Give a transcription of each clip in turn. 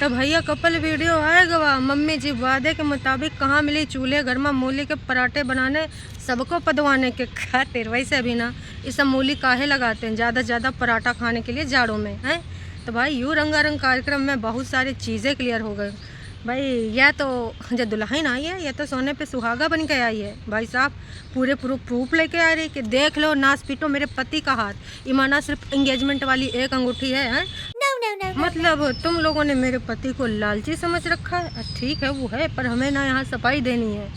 तो भैया couple video आएगा वा। मम्मी जी वादे के मुताबिक कहाँ मिली चूल्हे घर में मूली के पराठे बनाने सबको पदवाने के खातिर। वैसे भी ना ये सब मूली काहे लगाते हैं ज़्यादा से ज़्यादा पराठा खाने के लिए जाड़ों में हैं। तो भाई यूँ रंगारंग कार्यक्रम में बहुत सारी चीज़ें क्लियर हो गई भाई। यह तो जो दुल्हन आई है यह तो सोने पे सुहागा बन के आई है भाई साहब। पूरे प्रूफ लेके आ रही कि देख लो नाच पीटो मेरे पति का हाथ। ईमाना सिर्फ एंगेजमेंट वाली एक अंगूठी है। मतलब तुम लोगों ने मेरे पति को लालची समझ रखा है। ठीक है वो है, पर हमें ना यहाँ सफाई देनी है।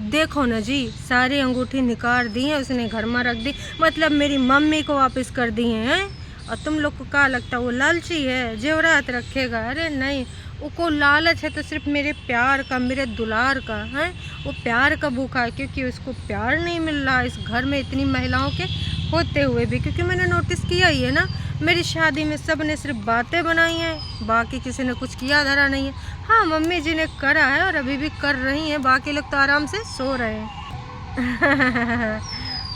देखो ना जी, सारी अंगूठी निकाल दी है उसने, घर में रख दी, मतलब मेरी मम्मी को वापस कर दी हैं। और तुम लोग को क्या लगता है वो लालची है जेवरात रखेगा? अरे नहीं, उसको लालच है तो सिर्फ मेरे प्यार का, मेरे दुलार का है। वो प्यार का भूखा है क्योंकि उसको प्यार नहीं मिल रहा इस घर में इतनी महिलाओं के होते हुए भी। क्योंकि मैंने नोटिस किया ही है ना, मेरी शादी में सब ने सिर्फ बातें बनाई हैं, बाकी किसी ने कुछ किया धरा नहीं है। हाँ मम्मी जी ने करा है और अभी भी कर रही हैं, बाकी लोग तो आराम से सो रहे हैं।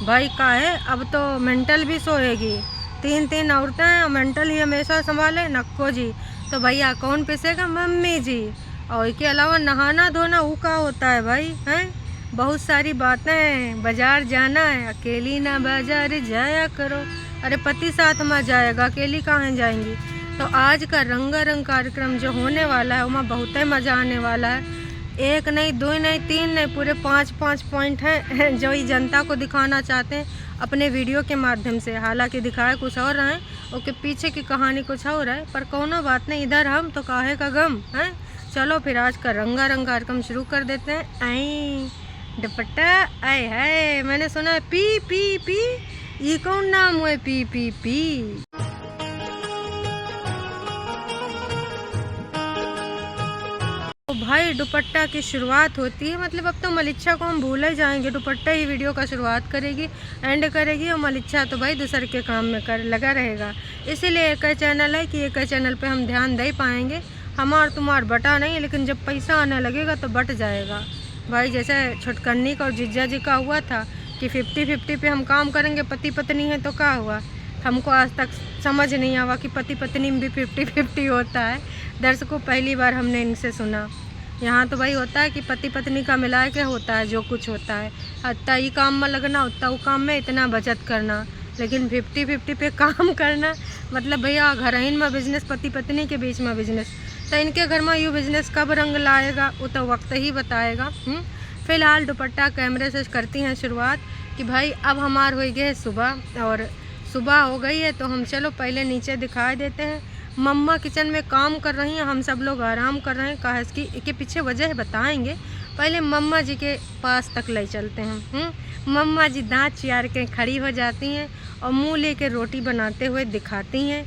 भाई का है अब तो मेंटल भी सोएगी। तीन औरतें हैं और मेंटल ही हमेशा संभाले नक्को जी। तो भैया कौन पिसेगा? मम्मी जी। और इसके अलावा नहाना धोना वो का होता है भाई हैं। बहुत सारी बातें, बाजार जाना है, अकेली ना बाजार जाया करो। अरे पति साथ में जाएगा, अकेली कहाँ जाएंगी? तो आज का रंगारंग कार्यक्रम जो होने वाला है उसमें बहुत ही मज़ा आने वाला है। एक नहीं, दो नहीं, तीन नहीं, पूरे 5 पॉइंट हैं जो ये जनता को दिखाना चाहते हैं अपने वीडियो के माध्यम से। हालांकि दिखाए कुछ और रहे हैं, उसके पीछे की कहानी कुछ और है, पर कोनो बात नहीं, इधर हम तो काहे का गम है। चलो फिर आज का रंगारंग कार्यक्रम शुरू कर देते हैं। आई दुपट्टा आए है, मैंने सुना है पी पी पी, ये कौन नाम हुए पी पी पी? तो भाई दुपट्टा की शुरुआत होती है, मतलब अब तो मलिच्छा को हम भूल ही जाएंगे। दुपट्टा ही वीडियो का शुरुआत करेगी, एंड करेगी, और मलिच्छा तो भाई दूसरे के काम में लगा रहेगा। इसीलिए एक चैनल है कि एक चैनल पे हम ध्यान दे पाएंगे। हमार तुम्हार बटा नहीं, लेकिन जब पैसा आने लगेगा तो बट जाएगा भाई। जैसे छुटकन्नी का और जिज्जा जी का हुआ था कि 50-50 पे हम काम करेंगे, पति पत्नी है, तो क्या हुआ? हमको आज तक समझ नहीं आवा कि पति पत्नी में भी 50-50 होता है। दर्शकों पहली बार हमने इनसे सुना। यहाँ तो भाई होता है कि पति पत्नी का मिला के होता है जो कुछ होता है। इतना ही काम में लगना, उतना वो काम में इतना बचत करना, लेकिन 50-50 पे काम करना मतलब भैया घरहीन में बिजनेस, पति पत्नी के बीच में बिजनेस। तो इनके घर में यूँ बिजनेस कब रंग लाएगा वो तो वक्त ही बताएगा। फ़िलहाल दुपट्टा कैमरे से करती हैं शुरुआत कि भाई अब हमार हो गए सुबह, और सुबह हो गई है तो हम चलो पहले नीचे दिखाई देते हैं। मम्मा किचन में काम कर रही हैं, हम सब लोग आराम कर रहे हैं। कहा इसकी इसके पीछे वजह बताएंगे, पहले मम्मा जी के पास तक ले चलते हैं। मम्मा जी दांत चियार के खड़ी हो जाती हैं और मुँह लेके रोटी बनाते हुए दिखाती हैं,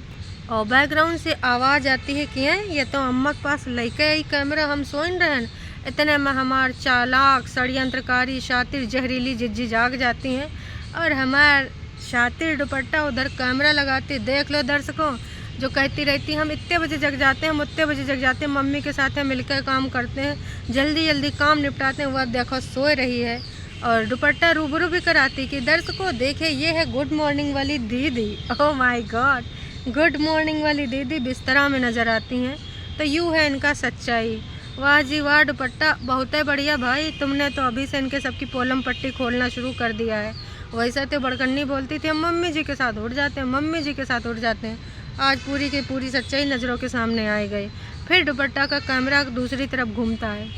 और बैकग्राउंड से आवाज़ आती है कि ये तो अम्मा के पास लेके आई कैमरा, हम सोन रहन। इतने में हमार चालाक षड्यंत्रकारी शातिर जहरीली जिज्जी जाग जाती हैं, और हमार शातिर दुपट्टा उधर कैमरा लगाती। देख लो दर्शकों, जो कहती रहती हम इतने बजे जग जाते हैं, हम उतने बजे जग जाते हैं, मम्मी के साथ मिलकर काम करते हैं, जल्दी जल्दी काम निपटाते हैं। वह देखो सो रही है और दुपट्टा रूबरू भी कराती कि दर्शकों देखे ये है गुड मॉर्निंग वाली दीदी। Oh my God, good morning वाली दीदी बिस्तरा में नज़र आती हैं। तो यूँ है इनका सच्चाई। वाह जी वाह दुपट्टा, बहुत ही बढ़िया भाई, तुमने तो अभी से इनके सबकी पोलम पट्टी खोलना शुरू कर दिया है। वैसे तो बड़कन्नी बोलती थी हम मम्मी जी के साथ उठ जाते हैं, मम्मी जी के साथ उठ जाते हैं। आज पूरी की पूरी सच्चाई नज़रों के सामने आ गई। फिर दुपट्टा का कैमरा दूसरी तरफ घूमता है,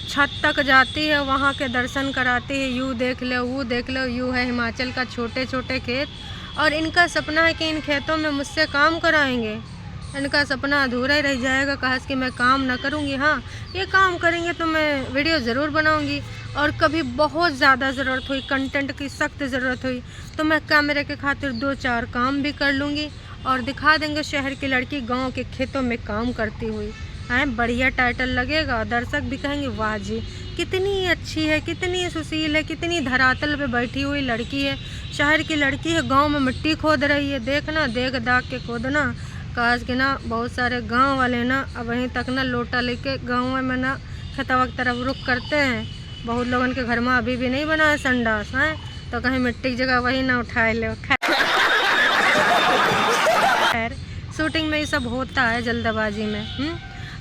छत तक जाती है, वहाँ के दर्शन कराती है। यूँ देख लो, वो देख लो, यूँ है हिमाचल का छोटे छोटे खेत, और इनका सपना है कि इन खेतों में मुझसे काम कराएंगे। इनका सपना अधूरा ही रह जाएगा, कहा कि मैं काम ना करूँगी। हाँ ये काम करेंगे तो मैं वीडियो ज़रूर बनाऊँगी, और कभी बहुत ज़्यादा ज़रूरत हुई, कंटेंट की सख्त ज़रूरत हुई तो मैं कैमरे के खातिर 2-4 काम भी कर लूँगी, और दिखा देंगे शहर की लड़की गांव के खेतों में काम करती हुई। हैं बढ़िया टाइटल लगेगा, दर्शक भी कहेंगे वाह जी कितनी अच्छी है, कितनी सुशील है, कितनी धरातल पे बैठी हुई लड़की है, शहर की लड़की है, गांव में मिट्टी खोद रही है। देखना देख दाग के खोदना, काश के ना बहुत सारे गांव वाले ना अब वहीं तक ना लोटा लेके गाँव में ना खेतवा की तरफ रुख करते हैं। बहुत लोगों के घर में अभी भी नहीं बना है संडास हैं, तो कहीं मिट्टी की जगह वही ना उठाए ले। शूटिंग में ये सब होता है जल्दबाजी में।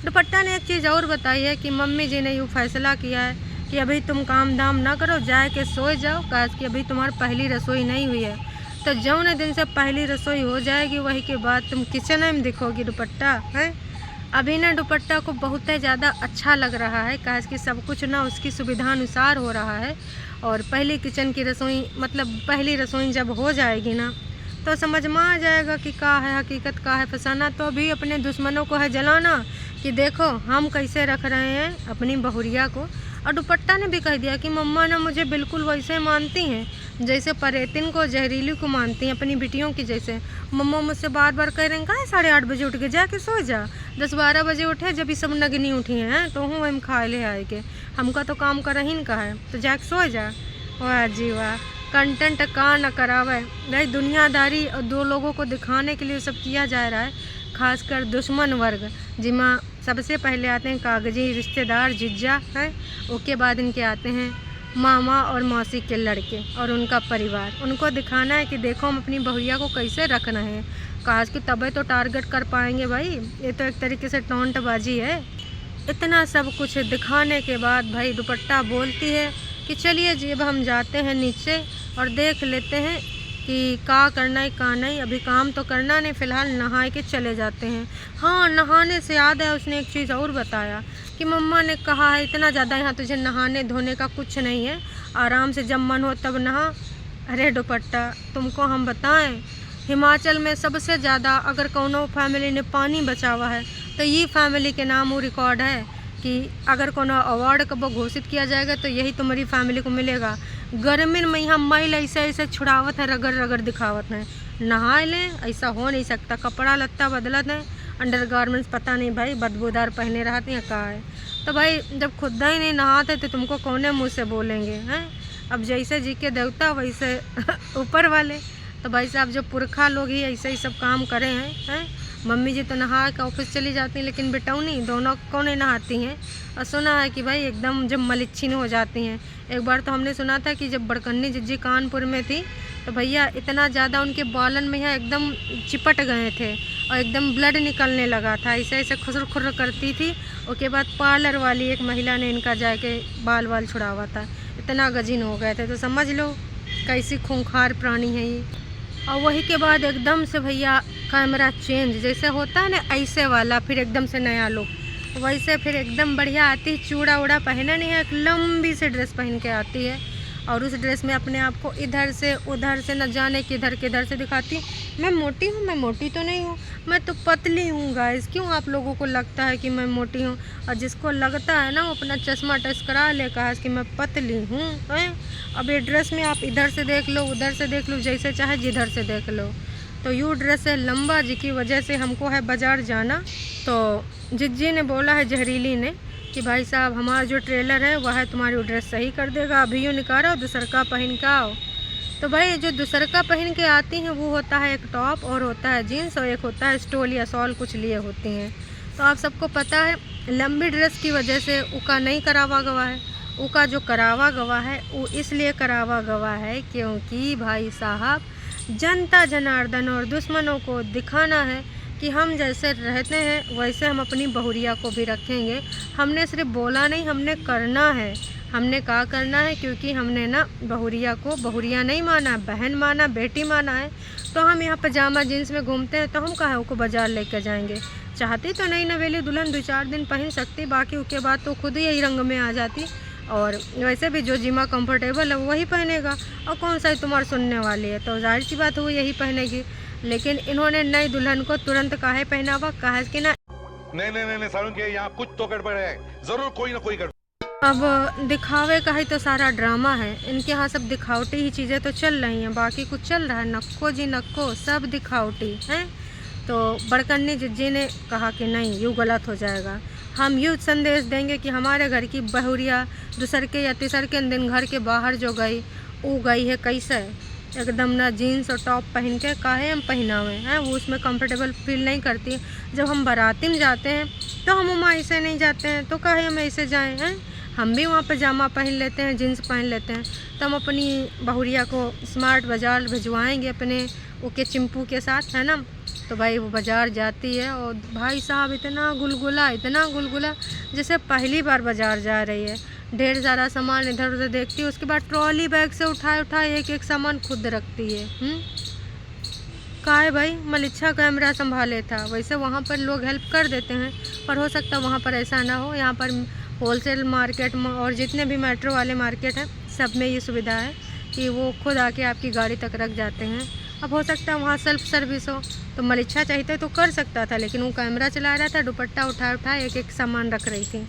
दुपट्टा ने एक चीज़ और बताई है कि मम्मी जी ने यूँ फैसला किया है कि अभी तुम काम धाम ना करो, जाए के सोए जाओ, काश कि अभी तुम्हारी पहली रसोई नहीं हुई है। तो जौन दिन से पहली रसोई हो जाएगी वही के बाद तुम किचन में दिखोगी दुपट्टा है। अभी ना दुपट्टा को बहुत ही ज़्यादा अच्छा लग रहा है, काश कि सब कुछ ना उसकी सुविधानुसार हो रहा है। और पहली किचन की रसोई मतलब पहली रसोई जब हो जाएगी ना तो समझ में आ जाएगा कि का है हकीकत, का है फसाना। तो अभी अपने दुश्मनों को है जलाना कि देखो हम कैसे रख रहे हैं अपनी बहुरिया को। और दुपट्टा ने भी कह दिया कि मम्मा ना मुझे बिल्कुल वैसे मानती हैं जैसे परेतिन को जहरीली को मानती हैं अपनी बिटियों की जैसे। मम्मा मुझसे बार बार कह रहे हैं कहाँ 8:30 बजे उठ के जाके सो जा, 10-12 बजे उठे जब ये सब नगनी उठी हैं तो हूँ हम खा ले आए के, हमका तो काम कर ही का है तो जाके सो जा। वाह जी वाह, कंटेंट का न करावे भाई, दुनियादारी और दो लोगों को दिखाने के लिए सब किया जा रहा है, खासकर दुश्मन वर्ग जिमा सबसे पहले आते हैं कागजी रिश्तेदार जिज्जा हैं, उसके बाद इनके आते हैं मामा और मौसी के लड़के और उनका परिवार। उनको दिखाना है कि देखो हम अपनी बहुरिया को कैसे रखना है, काश कि तबे तो टारगेट कर पाएंगे भाई। ये तो एक तरीके से टॉन्टबाजी है। इतना सब कुछ दिखाने के बाद भाई दुपट्टा बोलती है कि चलिए जी अब हम जाते हैं नीचे और देख लेते हैं कि का करना है का नहीं, अभी काम तो करना नहीं, फ़िलहाल नहा के चले जाते हैं। हाँ, नहाने से याद है उसने एक चीज़ और बताया कि मम्मा ने कहा है इतना ज़्यादा यहाँ तुझे नहाने धोने का कुछ नहीं है, आराम से जब मन हो तब नहा। अरे दुपट्टा तुमको हम बताएं, हिमाचल में सबसे ज़्यादा अगर कोनो फैमिली ने पानी बचा हुआ है तो ये फैमिली के नाम वो रिकॉर्ड है कि अगर कोनो अवार्ड कब घोषित किया जाएगा तो यही तुम्हारी फैमिली को मिलेगा। गर्मी में यहाँ मैल ऐसे ऐसे छुड़ावत है, रगड़ रगड़ दिखावत है, नहा लें ऐसा हो नहीं सकता। कपड़ा लत्ता बदलत है, अंडर गारमेंट्स पता नहीं भाई बदबूदार पहने रहते हैं का है। तो भाई जब खुद ही नहीं नहाते तो तुमको कौने मुँह से बोलेंगे हैं। अब जैसे जी के देवता वैसे ऊपर वाले। तो भाई साहब जो पुरखा लोग ही ऐसे ही सब काम करे हैं। मम्मी जी तो नहा के ऑफिस चली जाती हैं लेकिन बेटौनी दोनों कौन नहाती हैं। और सुना है कि भाई एकदम जब मलिच्छिन हो जाती हैं। एक बार तो हमने सुना था कि जब बड़कन्नी जिज्जी कानपुर में थी तो भैया इतना ज़्यादा उनके बालन में यहाँ एकदम चिपट गए थे और एकदम ब्लड निकलने लगा था, ऐसे ऐसे खुसर खुर करती थी। उसके बाद पार्लर वाली एक महिला ने इनका जाके बाल वाल छुड़ावा था, इतना गजीन हो गए थे। तो समझ लो कैसी खूंखार प्राणी है ये। और वही के बाद एकदम से भैया कैमरा चेंज जैसे होता है ना ऐसे वाला, फिर एकदम से नया लुक, वैसे फिर एकदम बढ़िया आती है। चूड़ा उड़ा पहना नहीं है, एक लंबी सी ड्रेस पहन के आती है और उस ड्रेस में अपने आप को इधर से उधर से न जाने किधर से दिखाती। मैं मोटी हूँ, मैं मोटी तो नहीं हूँ, मैं तो पतली हूँ गाइस। क्यों आप लोगों को लगता है कि मैं मोटी हूँ? और जिसको लगता है ना वो अपना चश्मा टेस्ट करा ले, कहा कि मैं पतली हूँ। अब ये ड्रेस में आप इधर से देख लो उधर से देख लो, जैसे चाहे जिधर से देख लो। तो यूँ ड्रेस है लंबा जिसकी वजह से हमको है बाज़ार जाना। तो जिज्जी ने बोला है जहरीली ने कि भाई साहब हमारा जो ट्रेलर है वह है तुम्हारी ड्रेस सही कर देगा, अभी यूँ निकालो दूसरका पहन के आओ। तो भाई जो दूसरका पहन के आती हैं वो होता है एक टॉप और होता है जीन्स और एक होता है स्टोल या शॉल कुछ लिए होती हैं। तो आप सबको पता है लंबी ड्रेस की वजह से उका नहीं करावा गवा है। उका जो करावा गवा है वो इसलिए करावा गवा है क्योंकि भाई साहब जनता जनार्दन और दुश्मनों को दिखाना है कि हम जैसे रहते हैं वैसे हम अपनी बहुरिया को भी रखेंगे। हमने सिर्फ बोला नहीं, हमने करना है। हमने कहा करना है क्योंकि हमने ना बहुरिया को बहुरिया नहीं माना, बहन माना, बेटी माना है। तो हम यहाँ पजामा जीन्स में घूमते हैं तो हम कहा को बाज़ार लेकर जाएंगे। चाहती तो नई नवेली दुल्हन 2-4 दिन पहन सकती, बाकी उसके बाद तो खुद ही यही रंग में आ जाती। और वैसे भी जो जिमा कंफर्टेबल है वही पहनेगा और कौन सा तुम्हारी सुनने वाली है, तो जाहिर सी बात है वो यही पहनेगी। लेकिन इन्होंने नई दुल्हन को तुरंत काहे पहनावा, कहा कि ना नहीं सारुण के यहाँ कुछ तो गड़बड़ है, जरूर कोई ना कोई गड़बड़। अब दिखावे का ही तो सारा ड्रामा है। इनके यहाँ सब दिखावटी ही चीज़ें तो चल रही हैं, बाकी कुछ चल रहा है नक्को जी नक्को, सब दिखावटी हैं। तो बड़कन्नी जिज्जी ने कहा कि नहीं यूँ गलत हो जाएगा। हम यूँ संदेश देंगे कि हमारे घर की बहुरिया दूसर के या तीसर के दिन घर के बाहर जो गई वो गई है कैसे, एकदम ना जीन्स और टॉप पहन के काहे हम पहना हुए हैं, वो उसमें कंफर्टेबल फील नहीं करती। जब हम बाराती में जाते हैं तो हम वहाँ ऐसे नहीं जाते हैं, तो काहे हम ऐसे जाएँ हैं। हम भी वहाँ पजामा पहन लेते हैं, जीन्स पहन लेते हैं। तो हम अपनी बहुरिया को स्मार्ट बाज़ार भिजवाएंगे अपने ओके चिंपू के साथ, है ना। तो भाई वो बाज़ार जाती है और भाई साहब इतना गुलगुला जैसे पहली बार बाज़ार जा रही है। ढेर सारा सामान इधर उधर देखती है, उसके बाद ट्रॉली बैग से उठाए एक एक सामान खुद रखती है। का है भाई, मलिच्छा कैमरा संभाले था, वैसे वहाँ पर लोग हेल्प कर देते हैं, पर हो सकता है वहाँ पर ऐसा ना हो। यहाँ पर होलसेल मार्केट और जितने भी मेट्रो वाले मार्केट हैं सब में ये सुविधा है कि वो खुद आके आपकी गाड़ी तक रख जाते हैं। अब हो सकता है वहाँ सेल्फ सर्विस हो, तो मलिच्छा चाहते तो कर सकता था, लेकिन वो कैमरा चला रहा था, दुपट्टा उठा एक एक सामान रख रही थी।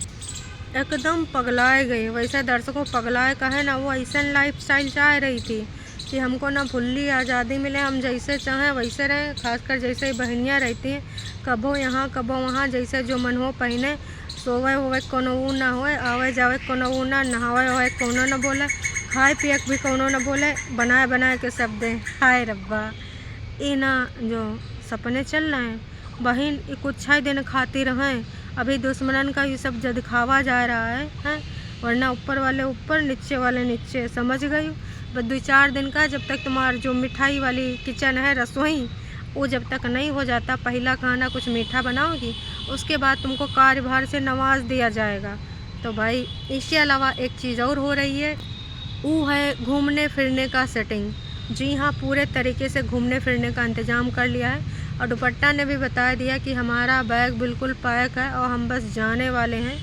एकदम पगलाए गई, वैसे दर्शकों पगलाए कहे ना, वो ऐसा लाइफ स्टाइल चाह रही थी कि हमको ना फुल्ली आज़ादी मिले, हम जैसे चाहें वैसे रहें। खासकर जैसे बहनियाँ रहती हैं, कबो यहाँ कबो वहाँ, जैसे जो मन हो पहने, सोवे होवे कोनो ऊ ना होए, आवे जावे कोनो ऊ ना, नहावे होए कोनो न बोले, खाए पिए भी कोनो न बोले, बनाए के सब दें। हाय रब्बा, ये ना जो सपने चल रहे हैं बहन, ये कुछ ही दिन खाती रहें। अभी दुश्मनन का ये सब दिखावा जा रहा है, वरना ऊपर वाले ऊपर नीचे वाले नीचे, समझ गई। बस 2-4 दिन का, जब तक तुम्हारा जो मिठाई वाली किचन है, रसोई, वो जब तक नहीं हो जाता, पहला खाना कुछ मीठा बनाओगी, उसके बाद तुमको कार्यभार से नवाज दिया जाएगा। तो भाई इसके अलावा एक चीज़ और हो रही है, वो है घूमने फिरने का सेटिंग। जी हाँ, पूरे तरीके से घूमने फिरने का इंतज़ाम कर लिया है, और दुपट्टा ने भी बता दिया कि हमारा बैग बिल्कुल पैक है और हम बस जाने वाले हैं।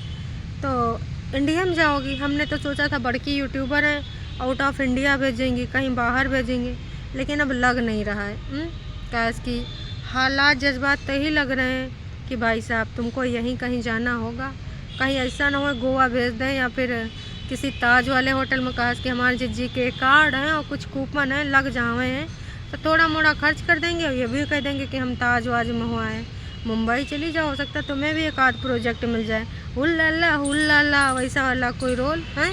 तो इंडिया में जाओगी? हमने तो सोचा था बड़की यूट्यूबर हैं, आउट ऑफ इंडिया भेजेंगी, कहीं बाहर भेजेंगी, लेकिन अब लग नहीं रहा है। कैस की हालात जज्बात तो ही लग रहे हैं कि भाई साहब तुमको यहीं कहीं जाना होगा। कहीं ऐसा ना हो गोवा भेज दें, या फिर किसी ताज वाले होटल में कहा कि हमारे जिज्जी के कार्ड हैं और कुछ कूपन हैं, लग जावे हैं, तो थोड़ा मोड़ा खर्च कर देंगे और ये भी कह देंगे कि हम ताज वाज में हुआ है। मुंबई चली जाओ, हो सकता है तुम्हें भी एक आध प्रोजेक्ट मिल जाए, हुल्ला वैसा वाला कोई रोल है,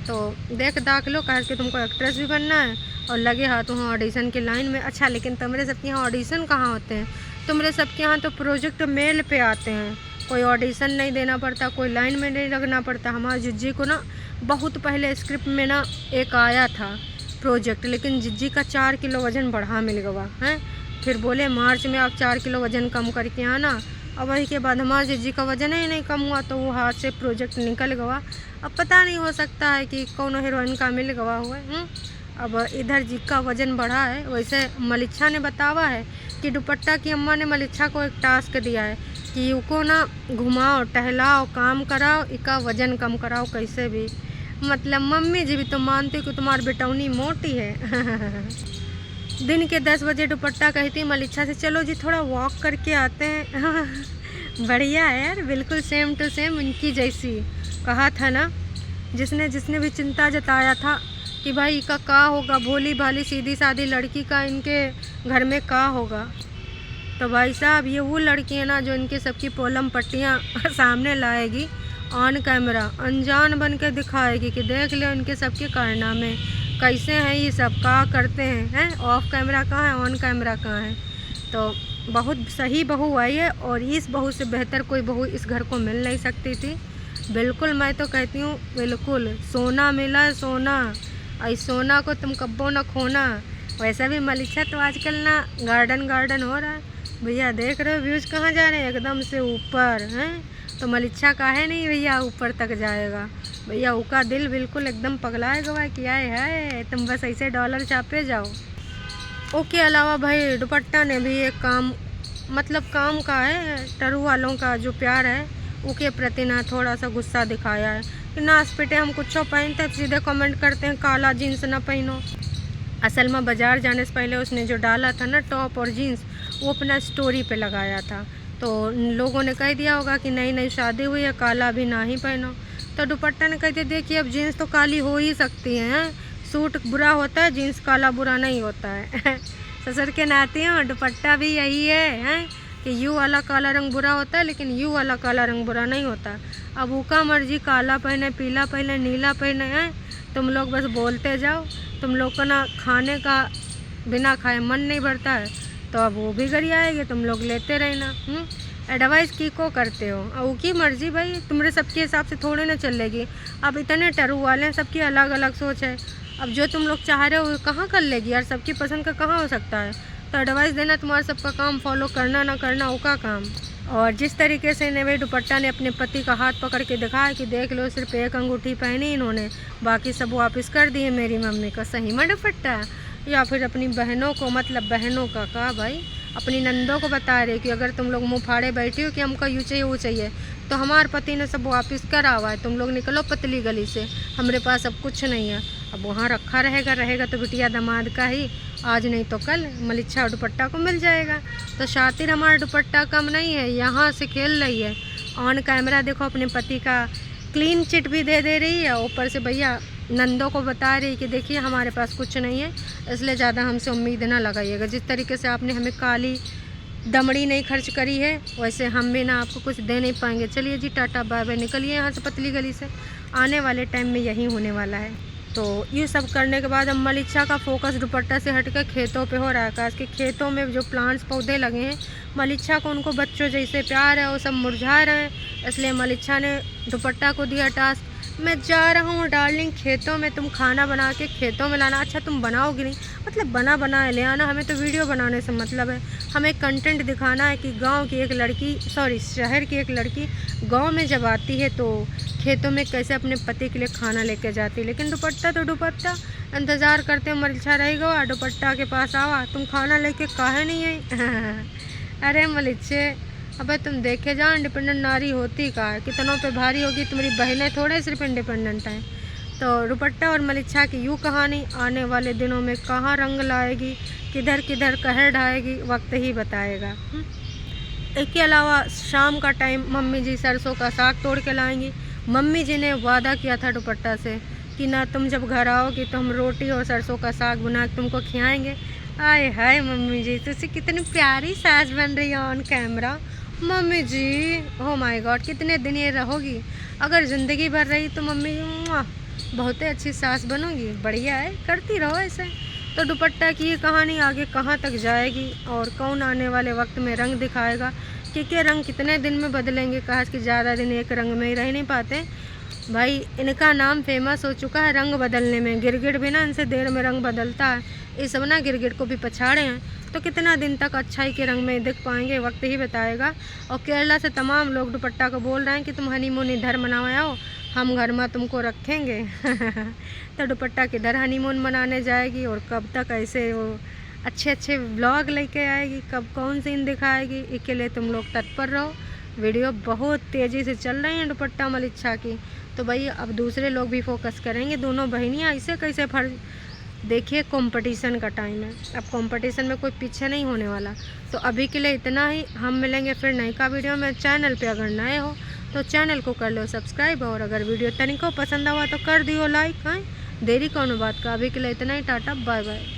तो देख दाख लो, कह कि तुमको एक्ट्रेस भी बनना है और लगे हाथों ऑडिशन की लाइन में। अच्छा, लेकिन तुम्हारे सबके यहाँ ऑडिशन कहाँ होते हैं? तुम्हारे सबके यहाँ तो प्रोजेक्ट मेल पे आते हैं, कोई ऑडिशन नहीं देना पड़ता, कोई लाइन में नहीं लगना पड़ता। हमारे जिज्जी को ना बहुत पहले स्क्रिप्ट में ना एक आया था प्रोजेक्ट, लेकिन जिज्जी का 4 किलो वज़न बढ़ा मिल गया है। फिर बोले मार्च में आप 4 किलो वज़न कम करके आना, और वही के बाद हमारे जिज्जी का वज़न ही नहीं कम हुआ, तो वो हाथ से प्रोजेक्ट निकल गया। अब पता नहीं, हो सकता है कि कौन हीरोइन का मिल गया हुआ है। अब इधर जी का वज़न बढ़ा है। वैसे मलिच्छा ने बतावा है कि दुपट्टा की अम्मा ने मलिच्छा को एक टास्क दिया है कि उसको ना घुमाओ, टहलाओ, काम कराओ, इसका वज़न कम कराओ कैसे भी। मतलब मम्मी जी भी तो मानती कि तुम्हारी बेटौनी मोटी है। दिन के 10 बजे दुपट्टा कहती मलिच्छा से, चलो जी थोड़ा वॉक करके आते हैं। बढ़िया है यार, बिल्कुल सेम टू सेम उनकी जैसी। कहा था ना, जिसने भी चिंता जताया था कि भाई का होगा, भोली भाली सीधी सादी लड़की का इनके घर में का होगा। तो भाई साहब ये वो लड़की है ना जो इनके सबकी पोलम पट्टियाँ सामने लाएगी, ऑन कैमरा अनजान बन के दिखाएगी कि देख लो इनके सबके कारनामे कैसे हैं, ये सब का करते हैं। ऑफ कैमरा कहाँ है, ऑन कैमरा कहाँ है। तो बहुत सही बहू आई है, और इस बहू से बेहतर कोई बहू इस घर को मिल नहीं सकती थी। बिल्कुल, मैं तो कहती हूँ बिल्कुल सोना मिला है, सोना। और इस सोना को तुम कब्बो न खोना। वैसे भी मलिच्छा तो आजकल ना गार्डन हो रहा है भैया, देख रहे हो व्यूज़ कहाँ जा रहे हैं, एकदम से ऊपर हैं। तो मलिच्छा का है नहीं भैया ऊपर तक जाएगा भैया, उसका दिल बिल्कुल एकदम पगलाएगा कि आए है, तुम बस ऐसे डॉलर छापे जाओ। उसके अलावा भाई दुपट्टा ने भी एक काम, मतलब काम का है, टरू वालों का जो प्यार है उसके प्रति ना थोड़ा सा गुस्सा दिखाया है कि नाच पिटे हम कुछ पहनते, सीधे कमेंट करते हैं काला जीन्स ना पहनो। असल में बाज़ार जाने से पहले उसने जो डाला था ना टॉप और जीन्स, वो अपना स्टोरी पे लगाया था, तो लोगों ने कह दिया होगा कि नई शादी हुई है, काला भी ना ही पहनो। तो दुपट्टा ने कह दिया देखिए अब जीन्स तो काली हो ही सकती है, सूट बुरा होता है, जीन्स काला बुरा नहीं होता है। ससुर के नाते हैं, और दुपट्टा भी यही है कि यू वाला काला रंग बुरा होता है, लेकिन यू वाला काला रंग बुरा नहीं होता। अब उका मर्जी काला पहने, पीला पहने, नीला पहने हैं, तुम लोग बस बोलते जाओ। तुम लोग को ना खाने का बिना खाए मन नहीं भरता है, तो अब वो भी गरी आएगी, तुम लोग लेते रहना। एडवाइस की को करते हो, और की मर्जी भाई, तुम्हारे सबके हिसाब से थोड़े ना चलेगी। अब इतने टरू वाले हैं, सबकी अलग अलग सोच है। अब जो तुम लोग चाह रहे हो कहाँ कर लेगी यार, सबकी पसंद का कहाँ हो सकता है। तो एडवाइस देना तुम्हारा सबका काम, फॉलो करना ना करना वो का काम। और जिस तरीके से ने भाई दुपट्टा ने अपने पति का हाथ पकड़ के दिखाया कि देख लो सिर्फ एक अंगूठी पहनी इन्होंने, बाकी सब वापस कर दिए मेरी मम्मी को। सही में दुपट्टा है। या फिर अपनी बहनों को, मतलब बहनों का कहा भाई, अपनी नंदों को बता रहे कि अगर तुम लोग मुँह फाड़े बैठी हो कि हमको यूँ चाहिए वो चाहिए, तो हमारे पति ने सब वापस करा हुआ है, तुम लोग निकलो पतली गली से, हमारे पास अब कुछ नहीं है। अब वहाँ रखा रहेगा तो बिटिया दामाद का ही, आज नहीं तो कल मलिच्छा और दुपट्टा को मिल जाएगा। तो शातिर हमारा दुपट्टा कम नहीं है, यहाँ से खेल रही है। ऑन कैमरा देखो अपने पति का क्लीन चिट भी दे रही है, ऊपर से भैया नंदों को बता रही कि देखिए हमारे पास कुछ नहीं है, इसलिए ज़्यादा हमसे उम्मीद ना लगाइएगा। जिस तरीके से आपने हमें काली दमड़ी नहीं खर्च करी है, वैसे हम भी ना आपको कुछ दे नहीं पाएंगे। चलिए जी, टाटा बाय बाय, निकलिए यहाँ से पतली गली से, आने वाले टाइम में यही होने वाला है। तो ये सब करने के बाद अब मलिच्छा का फोकस दुपट्टा से हट कर खेतों पे हो रहा है। काश के खेतों में जो प्लांट्स पौधे लगे हैं, मलिच्छा को उनको बच्चों जैसे प्यार है, वो सब मुरझा रहे हैं। इसलिए मलिच्छा ने दुपट्टा को दिया टास्क, मैं जा रहा हूँ डार्लिंग खेतों में, तुम खाना बना के खेतों में लाना। अच्छा तुम बनाओगी नहीं, मतलब बना ले आना, हमें तो वीडियो बनाने से मतलब है, हमें कंटेंट दिखाना है कि गांव की एक लड़की, सॉरी शहर की एक लड़की गांव में जब आती है तो खेतों में कैसे अपने पति के लिए खाना लेके जाती है। लेकिन दुपट्टा तो दुपट्टा, इंतज़ार करते हो मलिच्छा रहेगा दुपट्टा के पास आवा, तुम खाना लेके काहे नहीं आई। अरे मलिच्छे, अबे तुम देखे जाओ इंडिपेंडेंट नारी होती का है, कितनों पे भारी होगी, तुम्हारी बहनें थोड़े सिर्फ इंडिपेंडेंट हैं। तो दुपट्टा और मलिच्छा की यूँ कहानी आने वाले दिनों में कहाँ रंग लाएगी, किधर किधर कहर ढाएगी, वक्त ही बताएगा। इसके अलावा शाम का टाइम मम्मी जी सरसों का साग तोड़ के लाएंगी। मम्मी जी ने वादा किया था दुपट्टा से कि ना तुम जब घर आओगी तो हम रोटी और सरसों का साग बना के तुमको खिलाएंगे। आए हाय मम्मी जी, तुझसे कितनी प्यारी सास बन रही है on camera. Mummy ji oh my god, कितने दिन ये रहोगी, अगर ज़िंदगी भर रही तो मम्मी बहुत ही अच्छी सास बनोगी। बढ़िया है, करती रहो ऐसे। तो दुपट्टा की ये कहानी आगे कहाँ तक जाएगी और कौन आने वाले वक्त में रंग दिखाएगा, कि रंग कितने दिन में बदलेंगे। कहा कि ज़्यादा दिन एक रंग में ही रह नहीं पाते भाई, इनका नाम फेमस हो चुका है रंग बदलने में। गिरगिट भी ना इनसे देर में रंग बदलता है, ये सब ना गिरगिट को भी पछाड़े हैं, तो कितना दिन तक अच्छाई के रंग में दिख पाएंगे, वक्त ही बताएगा। और केरला से तमाम लोग दुपट्टा को बोल रहे हैं कि तुम हनीमून इधर मनाओ आओ, हम घर में तुमको रखेंगे। तो दुपट्टा किधर हनीमून मनाने जाएगी और कब तक ऐसे वो अच्छे अच्छे व्लॉग लेके आएगी, कब कौन सीन दिखाएगी, इसके लिए तुम लोग तत्पर रहो। वीडियो बहुत तेज़ी से चल रही हैं दुपट्टा मलिच्छा की, तो भाई अब दूसरे लोग भी फोकस करेंगे। दोनों बहनियाँ ऐसे कैसे देखिए कंपटीशन का टाइम है, अब कंपटीशन में कोई पीछे नहीं होने वाला। तो अभी के लिए इतना ही, हम मिलेंगे फिर नई का वीडियो में। चैनल पे अगर नए हो तो चैनल को कर लो सब्सक्राइब, और अगर वीडियो तनिको पसंद हुआ तो कर दियो लाइक। हाँ, देरी कौन बात का। अभी के लिए इतना ही, टाटा बाय बाय।